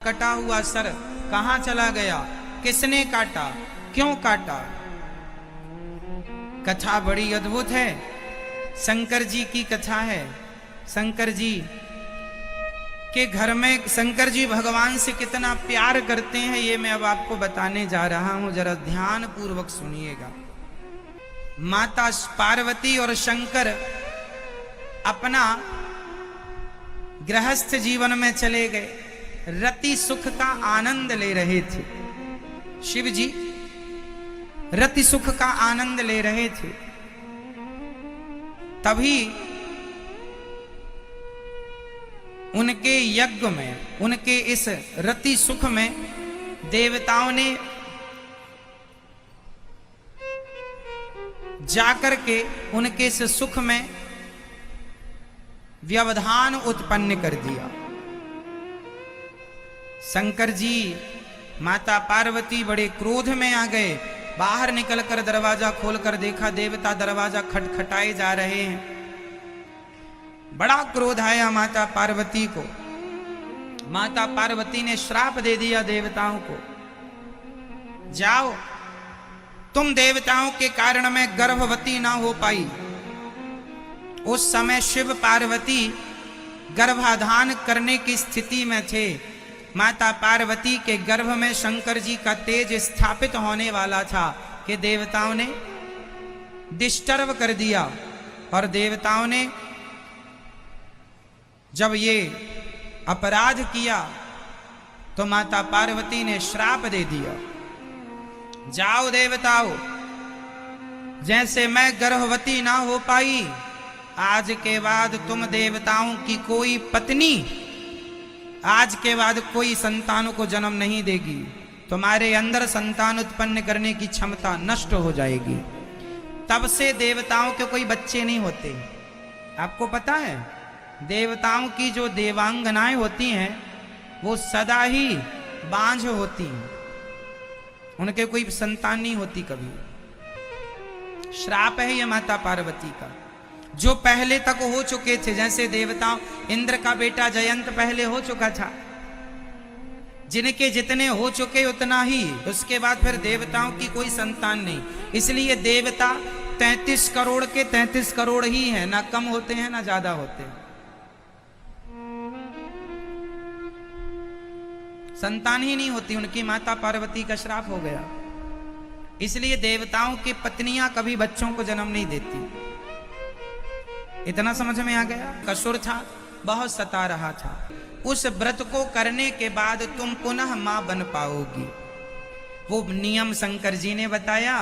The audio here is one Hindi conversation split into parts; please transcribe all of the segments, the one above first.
कटा हुआ सर कहां चला गया, किसने काटा, क्यों काटा। कथा बड़ी अद्भुत है। शंकर जी की कथा है। शंकर जी के घर में शंकर जी भगवान से कितना प्यार करते हैं, ये मैं अब आपको बताने जा रहा हूं, जरा ध्यान पूर्वक सुनिएगा। माता पार्वती और शंकर अपना गृहस्थ जीवन में चले गए, रति सुख का आनंद ले रहे थे। शिव जी रति सुख का आनंद ले रहे थे। तभी उनके यज्ञ में, उनके इस रति सुख में देवताओं ने जाकर के उनके इस सुख में व्यवधान उत्पन्न कर दिया। शंकर जी माता पार्वती बड़े क्रोध में आ गए। बाहर निकलकर दरवाजा खोलकर देखा, देवता दरवाजा खटखटाए जा रहे हैं। बड़ा क्रोध आया माता पार्वती को। माता पार्वती ने श्राप दे दिया देवताओं को, जाओ तुम देवताओं के कारण मैं गर्भवती ना हो पाई। उस समय शिव पार्वती गर्भाधान करने की स्थिति में थे। माता पार्वती के गर्भ में शंकर जी का तेज स्थापित होने वाला था कि देवताओं ने डिस्टर्ब कर दिया। और देवताओं ने जब ये अपराध किया तो माता पार्वती ने श्राप दे दिया, जाओ देवताओं, जैसे मैं गर्भवती ना हो पाई, आज के बाद तुम देवताओं की कोई पत्नी आज के बाद कोई संतानों को जन्म नहीं देगी। तुम्हारे अंदर संतान उत्पन्न करने की क्षमता नष्ट हो जाएगी। तब से देवताओं के कोई बच्चे नहीं होते। आपको पता है, देवताओं की जो देवांगनाएं होती हैं वो सदा ही बांझ होती हैं, उनके कोई संतान नहीं होती कभी। श्राप है ये माता पार्वती का। जो पहले तक हो चुके थे, जैसे देवताओं, इंद्र का बेटा जयंत पहले हो चुका था, जिनके जितने हो चुके उतना ही, उसके बाद फिर देवताओं की कोई संतान नहीं। इसलिए देवता 33 करोड़ के 33 करोड़ ही हैं, ना कम होते हैं ना ज्यादा होते हैं। संतान ही नहीं होती, उनकी माता पार्वती का श्राप हो गया। इसलिए देवताओं की पत्नियां कभी बच्चों को जन्म नहीं देती। इतना समझ में आ गया। कसुर था, बहुत सता रहा था। उस व्रत को करने के बाद तुम पुनः मां बन पाओगी। वो नियम शंकर जी ने बताया।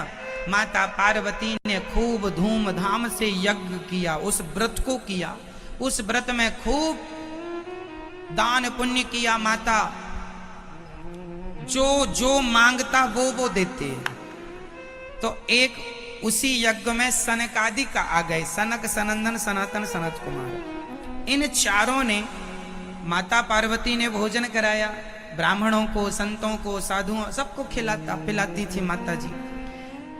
माता पार्वती ने खूब धूमधाम से यज्ञ किया, उस व्रत को किया। उस व्रत में खूब दान पुण्य किया। माता जो जो मांगता वो देते। तो एक उसी यज्ञ में सनकादिक आ गए, सनक, सनंदन, सनातन, सनत कुमार। इन चारों ने, माता पार्वती ने भोजन कराया। ब्राह्मणों को, संतों को, साधुओं, सबको पिलाती थी माता जी।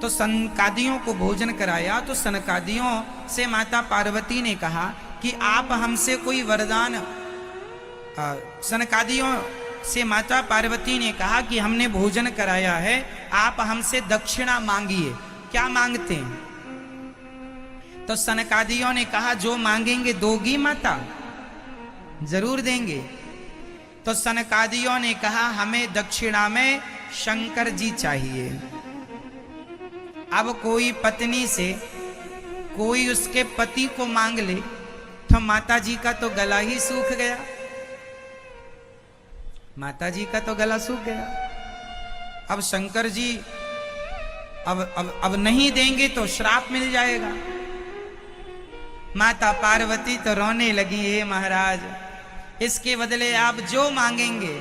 तो सनकादियों को भोजन कराया। तो सनकादियों से माता पार्वती ने कहा कि आप हमसे कोई वरदान, सनकादियों से माता पार्वती ने कहा कि हमने भोजन कराया है, आप हमसे दक्षिणा मांगिए। क्या मांगते हैं? तो सनकादियों ने कहा जो मांगेंगे दोगी माता? जरूर देंगे। तो सनकादियों ने कहा हमें दक्षिणा में शंकर जी चाहिए। अब कोई पत्नी से कोई उसके पति को मांग ले तो माता जी का तो गला ही सूख गया। माता जी का तो गला सूख गया। अब शंकर जी अब नहीं देंगे तो श्राप मिल जाएगा। माता पार्वती तो रोने लगी, हे महाराज, इसके बदले आप जो मांगेंगे,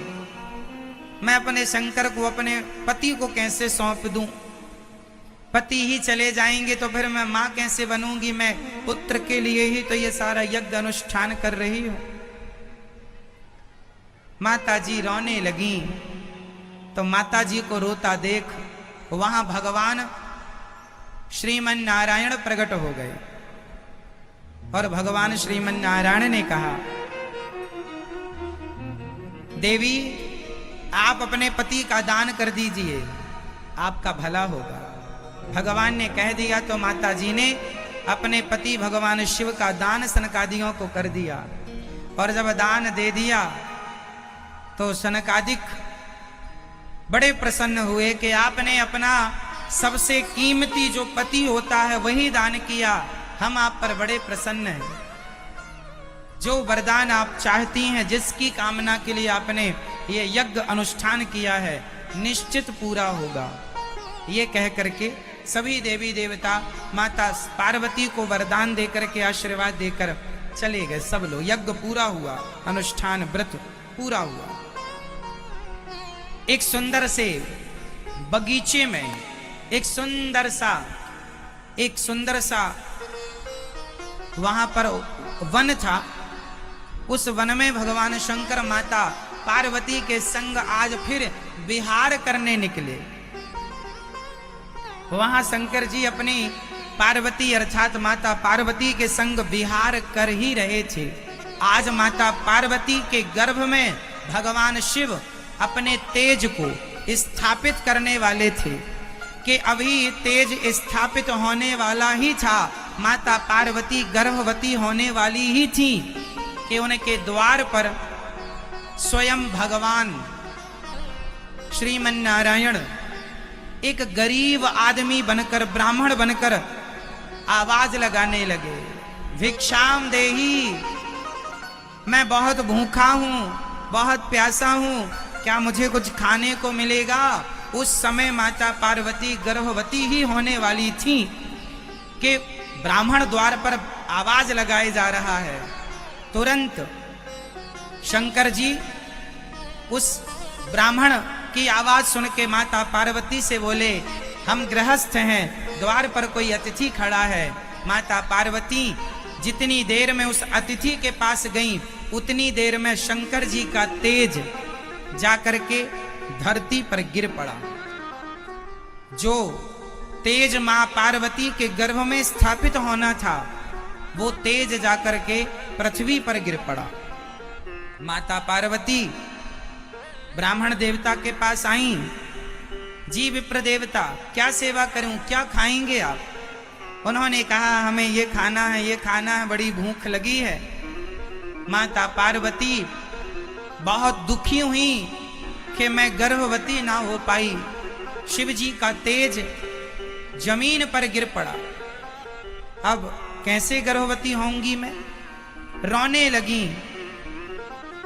मैं अपने शंकर को, अपने पति को कैसे सौंप दूं? पति ही चले जाएंगे तो फिर मैं मां कैसे बनूंगी? मैं पुत्र के लिए ही तो ये सारा यज्ञ अनुष्ठान कर रही हूं। माता जी रोने लगी। तो माता जी को रोता देख वहां भगवान श्रीमन नारायण प्रकट हो गए। और भगवान श्रीमन नारायण ने कहा, देवी आप अपने पति का दान कर दीजिए, आपका भला होगा। भगवान ने कह दिया तो माता जी ने अपने पति भगवान शिव का दान सनकादियों को कर दिया। और जब दान दे दिया तो सनकादिक बड़े प्रसन्न हुए कि आपने अपना सबसे कीमती जो पति होता है वही दान किया, हम आप पर बड़े प्रसन्न हैं। जो वरदान आप चाहती हैं, जिसकी कामना के लिए आपने ये यज्ञ अनुष्ठान किया है, निश्चित पूरा होगा। ये कह करके सभी देवी देवता माता पार्वती को वरदान देकर के आशीर्वाद देकर चले गए। सब लोग, यज्ञ पूरा हुआ, अनुष्ठान व्रत पूरा हुआ। एक सुंदर से बगीचे में एक सुंदर सा वहां पर वन था। उस वन में भगवान शंकर माता पार्वती के संग आज फिर विहार करने निकले। वहां शंकर जी अपनी पार्वती अर्थात माता पार्वती के संग विहार कर ही रहे थे। आज माता पार्वती के गर्भ में भगवान शिव अपने तेज को स्थापित करने वाले थे कि अभी तेज स्थापित होने वाला ही था। माता पार्वती गर्भवती होने वाली ही थी कि उनके द्वार पर स्वयं भगवान श्रीमन नारायण एक गरीब आदमी बनकर, ब्राह्मण बनकर आवाज लगाने लगे, भिक्षाम देही, मैं बहुत भूखा हूं, बहुत प्यासा हूं, क्या मुझे कुछ खाने को मिलेगा। उस समय माता पार्वती गर्भवती ही होने वाली थी कि ब्राह्मण द्वार पर आवाज लगाए जा रहा है। तुरंत शंकर जी उस ब्राह्मण की आवाज सुन के माता पार्वती से बोले, हम गृहस्थ हैं, द्वार पर कोई अतिथि खड़ा है। माता पार्वती जितनी देर में उस अतिथि के पास गई, उतनी देर में शंकर जी का तेज जाकर के धरती पर गिर पड़ा। जो तेज मां पार्वती के गर्भ में स्थापित होना था, वो तेज जाकर के पृथ्वी पर गिर पड़ा। माता पार्वती ब्राह्मण देवता के पास आई, जी विप्र देवता, क्या सेवा करूं, क्या खाएंगे आप। उन्होंने कहा, हमें ये खाना है, ये खाना है, बड़ी भूख लगी है। माता पार्वती बहुत दुखी हुई कि मैं गर्भवती ना हो पाई। शिव जी का तेज जमीन पर गिर पड़ा, अब कैसे गर्भवती होंगी मैं, रोने लगी।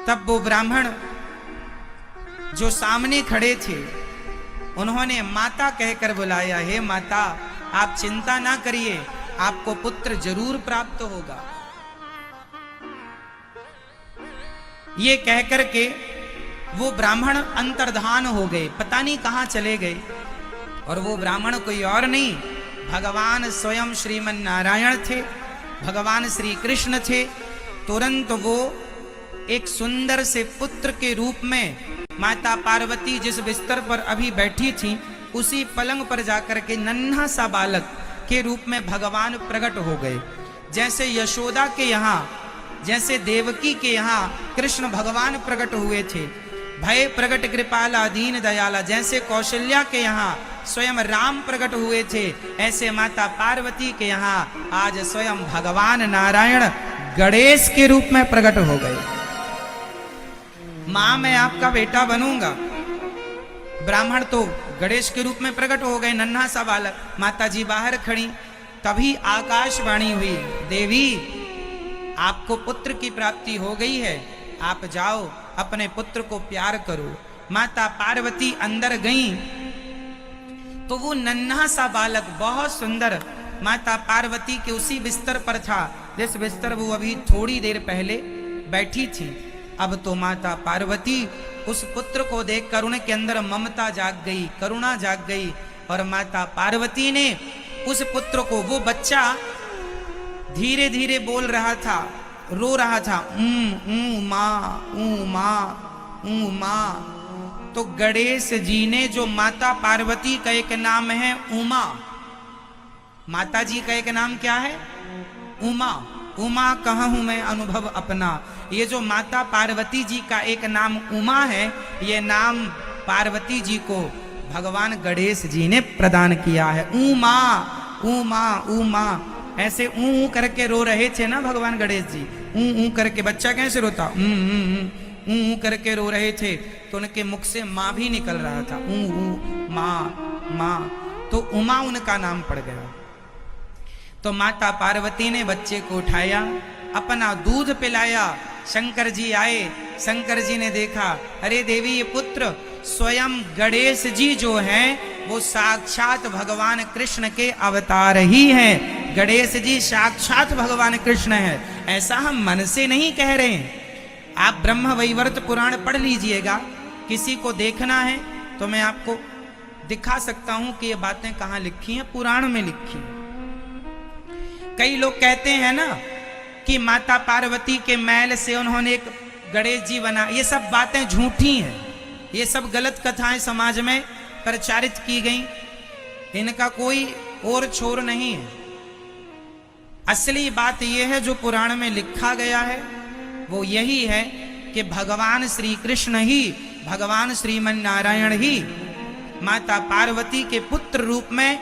तब वो ब्राह्मण जो सामने खड़े थे, उन्होंने माता कहकर बुलाया, हे माता, आप चिंता ना करिए, आपको पुत्र जरूर प्राप्त होगा। ये कहकर के वो ब्राह्मण अंतर्धान हो गए, पता नहीं कहां चले गए। और वो ब्राह्मण कोई और नहीं, भगवान स्वयं श्रीमन नारायण थे, भगवान श्री कृष्ण थे। तुरंत वो एक सुंदर से पुत्र के रूप में माता पार्वती जिस बिस्तर पर अभी बैठी थी, उसी पलंग पर जाकर के नन्हा सा बालक के रूप में भगवान प्रकट हो गए। जैसे यशोदा के यहाँ, जैसे देवकी के यहाँ कृष्ण भगवान प्रकट हुए थे, भय प्रकट कृपाला दीन दयाला, जैसे कौशल्या के यहाँ स्वयं राम प्रकट हुए थे, ऐसे माता पार्वती के यहाँ आज स्वयं भगवान नारायण गणेश के रूप में प्रकट हो गए। मां, मैं आपका बेटा बनूंगा। ब्राह्मण तो गणेश के रूप में प्रकट हो गए, नन्हा सा बालक। माता जी बाहर खड़ी, तभी आकाशवाणी हुई, देवी आपको पुत्र की प्राप्ति हो गई है, आप जाओ अपने पुत्र को प्यार करो। माता पार्वती अंदर गईं तो वो नन्हा सा बालक बहुत सुंदर माता पार्वती के उसी बिस्तर पर था जिस बिस्तर वो अभी थोड़ी देर पहले बैठी थी। अब तो माता पार्वती उस पुत्र को देखकर उनके अंदर ममता जाग गई, करुणा जाग गई, और माता पार्वती ने उस पुत्र को, वो बच्चा धीरे धीरे बोल रहा था, रो रहा था, माँ। तो गणेश जी ने, जो माता पार्वती का एक नाम है उमा, माता जी का एक नाम क्या है, उमा, उमा कहूँ मैं अनुभव अपना। ये जो माता पार्वती जी का एक नाम उमा है, ये नाम पार्वती जी को भगवान गणेश जी ने प्रदान किया है। उमा उमा उमा, ऐसे ऊ करके रो रहे थे ना भगवान गणेश जी, ऊ करके। बच्चा कैसे रोता, ऊ करके रो रहे थे, तो उनके मुख से माँ भी निकल रहा था, ऊ माँ माँ, तो उमा उनका नाम पड़ गया। तो माता पार्वती ने बच्चे को उठाया, अपना दूध पिलाया। शंकर जी आए, शंकर जी ने देखा, अरे देवी ये पुत्र स्वयं गणेश जी जो हैं वो साक्षात भगवान कृष्ण के अवतार ही हैं। गणेश जी साक्षात भगवान कृष्ण हैं, ऐसा हम मन से नहीं कह रहे हैं। आप ब्रह्म वैवर्त पुराण पढ़ लीजिएगा। किसी को देखना है तो मैं आपको दिखा सकता हूं कि ये बातें कहां लिखी हैं, पुराण में लिखी हैं। कई लोग कहते हैं ना कि माता पार्वती के मैल से उन्होंने एक गणेश जी बना, ये सब बातें झूठी हैं, ये सब गलत कथाएं समाज में प्रचारित की गई, इनका कोई और छोर नहीं है। असली बात यह है जो पुराण में लिखा गया है वो यही है कि भगवान श्री कृष्ण ही, भगवान श्रीमन नारायण ही माता पार्वती के पुत्र रूप में,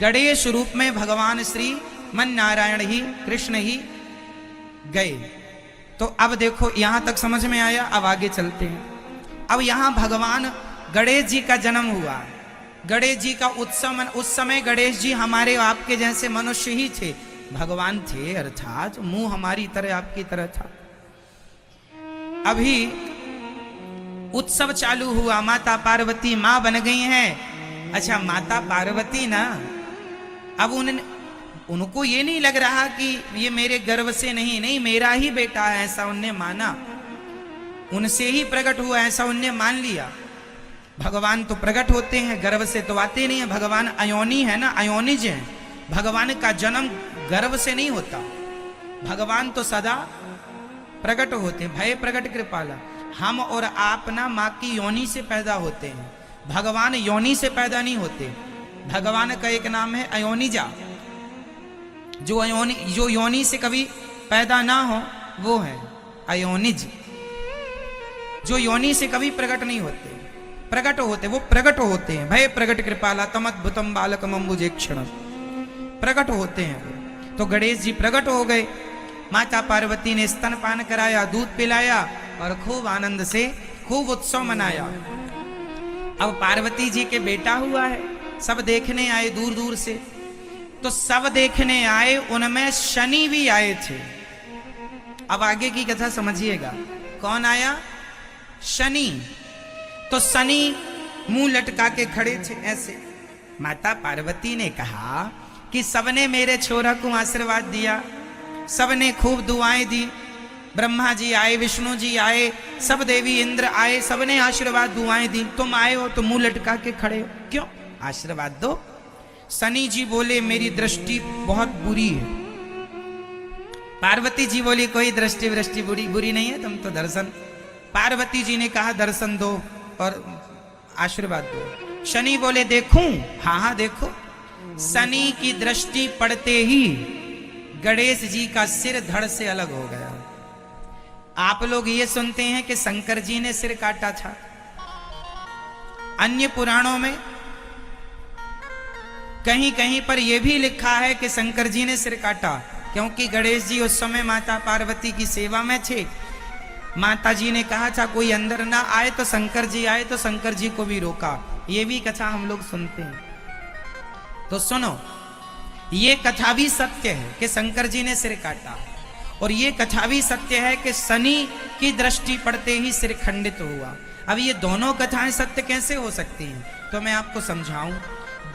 गणेश रूप में भगवान श्री मन नारायण ही, कृष्ण ही गए। तो अब देखो यहां तक समझ में आया, अब आगे चलते हैं। अब यहां भगवान गणेश जी का जन्म हुआ, गणेश जी का उत्सव। उस समय गणेश जी हमारे आपके जैसे मनुष्य ही थे, भगवान थे, अर्थात मुंह हमारी तरह आपकी तरह था। अभी उत्सव चालू हुआ, माता पार्वती मां बन गई हैं। अच्छा, माता पार्वती ना, अब उनको ये नहीं लग रहा कि ये मेरे गर्भ से नहीं, मेरा ही बेटा है, ऐसा उनने माना, उनसे ही प्रकट हुआ ऐसा उनने मान लिया। भगवान तो प्रकट होते हैं, गर्भ से तो आते नहीं है। भगवान अयोनी है ना, अयोनिज है। भगवान का जन्म गर्भ से नहीं होता, भगवान तो सदा प्रकट होते हैं। भय प्रकट कृपाला, हम और आप ना माँ की योनि से पैदा होते हैं, भगवान योनि से पैदा नहीं होते। भगवान का एक नाम है अयोनिजा, जो योनि से कभी पैदा ना हो वो है अयोनिज। जो योनि से कभी प्रकट नहीं होते, प्रकट होते, वो प्रकट होते हैं। भय प्रकट कृपाला तमद्भुतम बालकम अम्बुजेक्षणम, प्रकट होते हैं वो। तो गणेश जी प्रकट हो गए, माता पार्वती ने स्तनपान कराया, दूध पिलाया और खूब आनंद से खूब उत्सव मनाया। अब पार्वती जी के बेटा हुआ है, सब देखने आए दूर दूर से। तो सब देखने आए, उनमें शनि भी आए थे। अब आगे की कथा समझिएगा, कौन आया? शनि। तो शनि मुंह लटका के खड़े थे ऐसे। माता पार्वती ने कहा कि सबने मेरे छोरा को आशीर्वाद दिया, सबने खूब दुआएं दी, ब्रह्मा जी आए, विष्णु जी आए, सब देवी इंद्र आए, सबने आशीर्वाद दुआएं दी, तुम आए हो तो मुंह लटका के खड़े हो, क्यों? आशीर्वाद दो। शनि जी बोले मेरी दृष्टि बहुत बुरी है। पार्वती जी बोली कोई दृष्टि वृष्टि बुरी नहीं है, तुम तो दर्शन। पार्वती जी ने कहा दर्शन दो और आशीर्वाद दो। शनि बोले देखूं? हाँ हाँ देखो। शनि की दृष्टि पड़ते ही गणेश जी का सिर धड़ से अलग हो गया। आप लोग ये सुनते हैं कि शंकर जी ने सिर काटा था, अन्य पुराणों में कहीं कहीं पर यह भी लिखा है कि शंकर जी ने सिर काटा, क्योंकि गणेश जी उस समय माता पार्वती की सेवा में थे। माता जी ने कहा था कोई अंदर ना आए, तो शंकर जी आए तो शंकर जी को भी रोका। ये भी कथा हम लोग सुनते हैं। तो सुनो, ये कथा भी सत्य है कि शंकर जी ने सिर काटा, और ये कथा भी सत्य है कि शनि की दृष्टि पड़ते ही सिर खंडित हुआ। अब ये दोनों कथाएं सत्य कैसे हो सकती हैं? तो मैं आपको समझाऊं।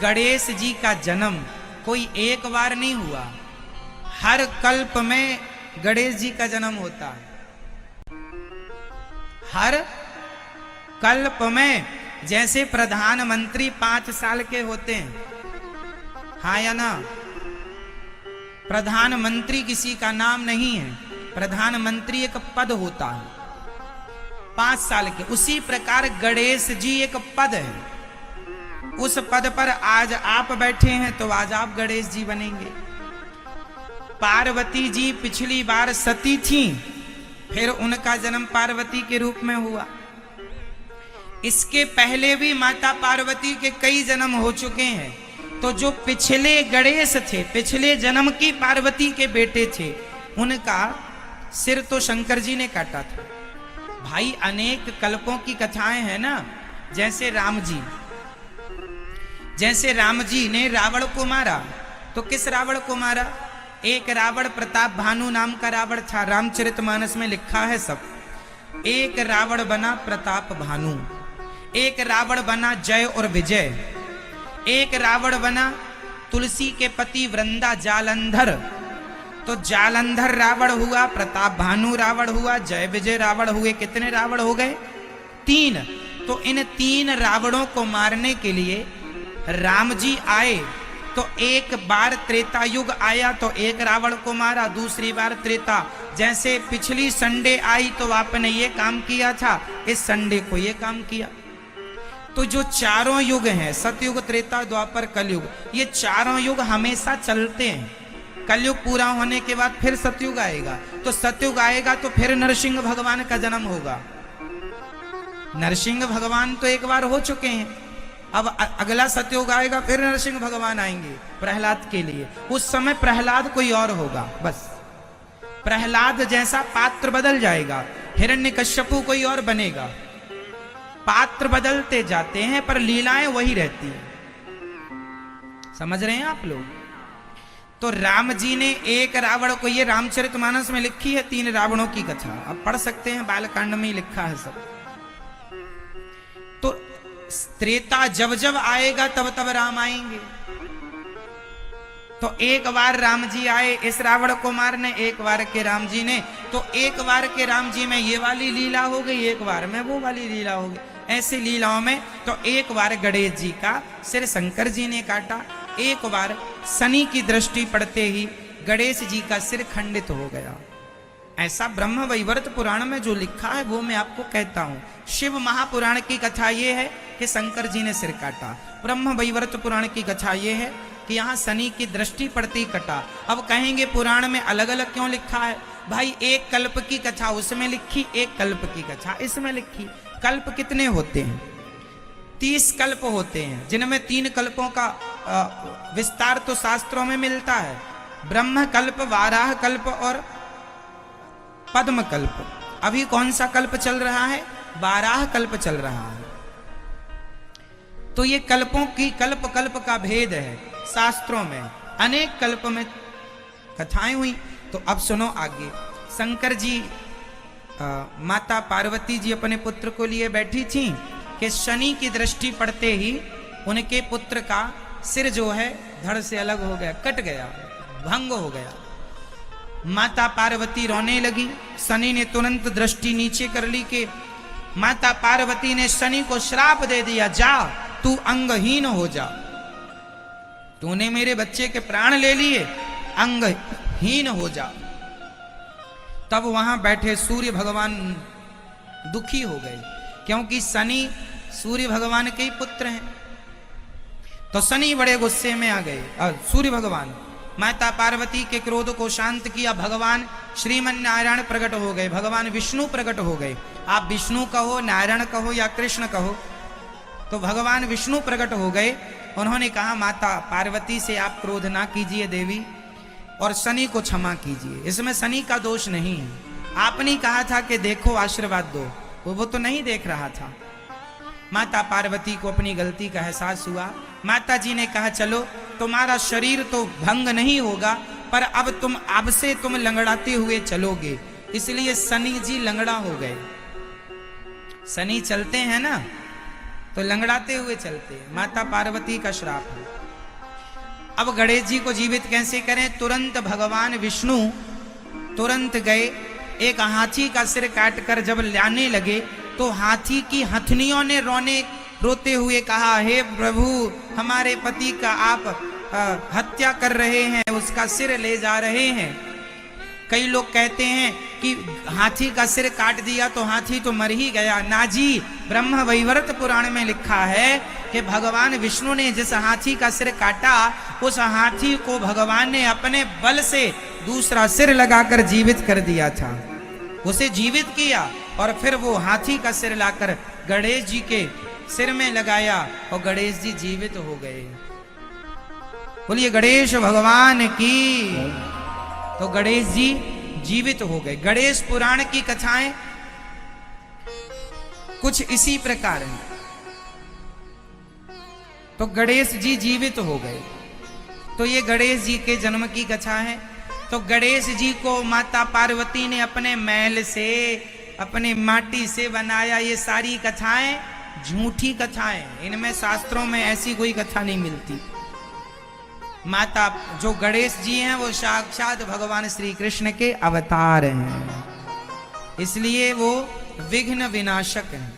गणेश जी का जन्म कोई एक बार नहीं हुआ, हर कल्प में गणेश जी का जन्म होता है। हर कल्प में, जैसे प्रधानमंत्री 5 साल के होते हैं, हाँ या ना? प्रधानमंत्री किसी का नाम नहीं है, प्रधानमंत्री एक पद होता है 5 साल के। उसी प्रकार गणेश जी एक पद है, उस पद पर आज आप बैठे हैं तो आज आप गणेश जी बनेंगे। पार्वती जी पिछली बार सती थी, फिर उनका जन्म पार्वती के रूप में हुआ। इसके पहले भी माता पार्वती के कई जन्म हो चुके हैं। तो जो पिछले गणेश थे, पिछले जन्म की पार्वती के बेटे थे, उनका सिर तो शंकर जी ने काटा था। भाई अनेक कल्पों की कथाएं हैं ना, जैसे राम जी ने रावण को मारा, तो किस रावण को मारा? एक रावण प्रताप भानु नाम का रावण था, रामचरितमानस में लिखा है सब। एक रावण बना प्रताप भानु, एक रावण बना जय और विजय, एक रावण बना तुलसी के पति वृंदा जालंधर। तो जालंधर रावण हुआ, प्रताप भानु रावण हुआ, जय विजय रावण हुए। कितने रावण हो गए? 3। तो इन 3 रावणों को मारने के लिए राम जी आए। तो एक बार त्रेता युग आया तो एक रावण को मारा, दूसरी बार त्रेता, जैसे पिछली संडे आई तो आपने ये काम किया था, इस संडे को ये काम किया। तो जो चारों युग हैं, सतयुग, त्रेता, द्वापर, कलयुग, ये चारों युग हमेशा चलते हैं। कलयुग पूरा होने के बाद फिर सतयुग आएगा, तो सतयुग आएगा तो फिर नरसिंह भगवान का जन्म होगा। नरसिंह भगवान तो एक बार हो चुके हैं, अब अगला सतयुग आएगा, फिर नरसिंह भगवान आएंगे प्रहलाद के लिए। उस समय प्रहलाद कोई और होगा, बस प्रहलाद जैसा पात्र बदल जाएगा, हिरण्यकश्यपु कोई और बनेगा। पात्र बदलते जाते हैं पर लीलाएं वही रहती हैं। समझ रहे हैं आप लोग? तो राम जी ने एक रावण को, ये रामचरितमानस में लिखी है 3 रावणों की कथा, अब पढ़ सकते हैं, बालकांड में लिखा है सब। तो त्रेता जब जब आएगा तब तब राम आएंगे। तो एक बार राम जी आए इस रावण को मारने, एक बार के राम जी ने, तो एक बार के राम जी में ये वाली लीला हो गई, एक बार में वो वाली लीला हो गई। ऐसी लीलाओं में तो एक बार गणेश जी का सिर शंकर जी ने काटा, एक बार शनि की दृष्टि पड़ते ही गणेश जी का सिर खंडित हो गया। ऐसा ब्रह्म वैवर्त पुराण में जो लिखा है वो मैं आपको कहता हूं। शिव महापुराण की कथा ये है कि शंकर जी ने सिर काटा, ब्रह्म वैवर्त पुराण की कथा ये है कि यहाँ शनि की दृष्टि पड़ती कटा। अब कहेंगे पुराण में अलग अलग क्यों लिखा है? भाई एक कल्प की कथा उसमें लिखी, एक कल्प की कथा इसमें लिखी। कल्प कितने होते हैं? 30 कल्प होते हैं, जिनमें 3 कल्पों का विस्तार तो शास्त्रों में मिलता है, ब्रह्म कल्प, वाराह कल्प और पद्म कल्प। अभी कौन सा कल्प चल रहा है? वाराह कल्प चल रहा है। तो ये कल्पों की कल्प का भेद है शास्त्रों में, अनेक कल्प में कथाएं हुई। तो अब सुनो आगे। शंकर जी माता पार्वती जी अपने पुत्र को लिए बैठी थी कि शनि की दृष्टि पड़ते ही उनके पुत्र का सिर जो है धड़ से अलग हो गया, कट गया, भंग हो गया। माता पार्वती रोने लगी। शनि ने तुरंत दृष्टि नीचे कर ली कि माता पार्वती ने शनि को श्राप दे दिया, जा तू अंगहीन हो जा, तूने मेरे बच्चे के प्राण ले लिए, अंगहीन हो जा। तब वहां बैठे सूर्य भगवान दुखी हो गए, क्योंकि शनि सूर्य भगवान के ही पुत्र हैं। तो शनि बड़े गुस्से में आ गए। सूर्य भगवान माता पार्वती के क्रोध को शांत किया। भगवान श्रीमन नारायण प्रकट हो गए, भगवान विष्णु प्रकट हो गए। आप विष्णु कहो, नारायण कहो या कृष्ण कहो, तो भगवान विष्णु प्रकट हो गए। उन्होंने कहा माता पार्वती से आप क्रोध ना कीजिए देवी, और शनि को क्षमा कीजिए, इसमें शनि का दोष नहीं है। आपने कहा था कि देखो आशीर्वाद दो, वो तो नहीं देख रहा था। माता पार्वती को अपनी गलती का एहसास हुआ। माता जी ने कहा चलो तुम्हारा शरीर तो भंग नहीं होगा, पर अब से तुम लंगड़ाते हुए चलोगे। इसलिए शनि जी लंगड़ा हो गए। शनि चलते हैं ना तो लंगड़ाते हुए चलते हैं, माता पार्वती का श्राप है। अब गणेश जी को जीवित कैसे करें? तुरंत भगवान विष्णु तुरंत गए, एक हाथी का सिर काटकर जब लाने लगे तो हाथी की हथनियों ने रोते हुए कहा, हे प्रभु हमारे पति का आप हत्या कर रहे हैं, उसका सिर ले जा रहे हैं। कई लोग कहते हैं कि हाथी का सिर काट दिया तो हाथी तो मर ही गया। ना जी, ब्रह्म वैवर्त पुराण में लिखा है कि भगवान विष्णु ने जिस हाथी का सिर काटा, उस हाथी को भगवान ने अपने बल से दूसरा सिर लगाकर जीवित कर दिया था। उसे जीवित किया और फिर वो हाथी का सिर लाकर गणेश जी के सिर में लगाया और गणेश जी जीवित हो गए। बोलिए गणेश भगवान की। तो गणेश जी जीवित हो गए। गणेश पुराण की कथाएं कुछ इसी प्रकार हैं। तो गणेश जी जीवित हो गए। तो ये गणेश जी के जन्म की कथा है। तो गणेश जी को माता पार्वती ने अपने महल से, अपने माटी से बनाया। ये सारी कथाएं झूठी कथाएं, इनमें शास्त्रों में ऐसी कोई कथा नहीं मिलती। माता जो गणेश जी हैं वो साक्षात भगवान श्री कृष्ण के अवतार हैं, इसलिए वो विघ्न विनाशक हैं।